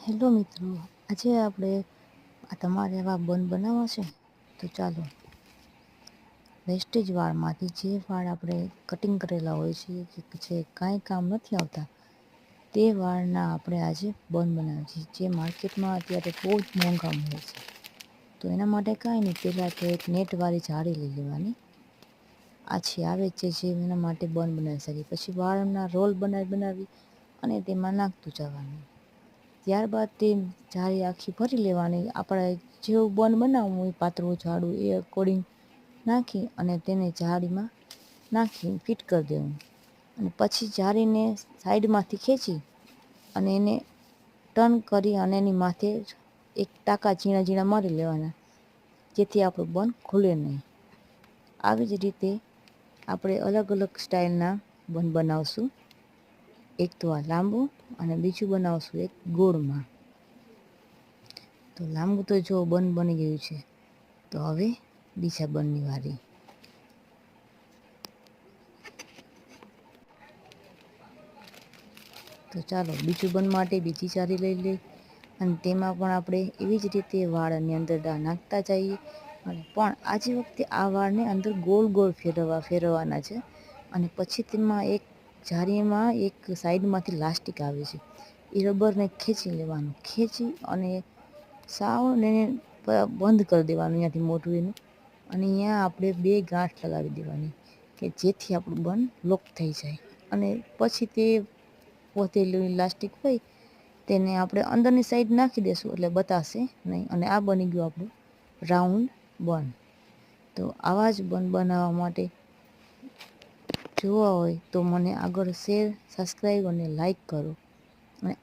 Hello મિત્રો, આજે આપણે તમારે આવા બન બનાવવા છે તો ચાલો વેસ્ટેજ વાળમાંથી જે વાળ આપણે કટિંગ કરેલા હોય છે કે જે કાંઈ કામ નથી આવતા તે વાળના આપણે આજે બન બનાવીએ છીએ, જે માર્કેટમાં અત્યારે બહુ જ મોંઘા મળે છે. તો એના માટે કાંઈ નહીં, પહેલાં તો એક નેટવાળી જાળી લઈ લેવાની. આછી આવે છે જે એના માટે બન બનાવી શકીએ. પછી વાળના રોલ બનાવી અને તેમાં નાખતું જવાનું. ત્યારબાદ તે જાળી આખી ભરી લેવાની. આપણે જેવું બન બનાવવું હોય પાતળું જાડું એ અકોર્ડિંગ નાખી અને તેને જાળીમાં નાખી ફિટ કરી દેવું. અને પછી જાળીને સાઈડમાંથી ખેંચી અને એને ટર્ન કરી અને એની માથે એક ટાંકા ઝીણા ઝીણા મારી લેવાના, જેથી આપણું બન ખુલે નહીં. આવી જ રીતે આપણે અલગ અલગ સ્ટાઇલના બન બનાવશું. એક તો આ લાંબુ અને બીજું બનાવશું એક ગોળમાં. તો લાંબુ તો જો બન બની ગયું છે, તો હવે બીજા બનની વારી. તો ચાલો બીજું બન માટે બીજી જાળી લઈ લઈએ અને તેમાં પણ આપણે એવી જ રીતે વાળની અંદર નાખતા જઈએ. અને પણ આજે વખતે આ વાળને અંદર ગોળ ગોળ ફેરવવાના છે. અને પછી તેમાં એક જાળીમાં એક સાઈડમાંથી લાસ્ટિક આવે છે, એ રબરને ખેંચી લેવાનું. ખેંચી અને સાવ એને બંધ કરી દેવાનું અહીંયાથી મોઢું એનું. અને અહીંયા આપણે 2 ગાંઠ લગાવી દેવાની કે જેથી આપણું બન લોક થઈ જાય. અને પછી તે પોતેલું ઇલાસ્ટિક હોય તેને આપણે અંદરની સાઈડ નાખી દઈશું એટલે બતાશે નહીં. અને આ બની ગયું આપણું રાઉન્ડ બન. તો આવા જ બન બનાવવા માટે જોવા હોય તો મને આગળ શેર, સબસ્ક્રાઈબ અને લાઈક કરો. અને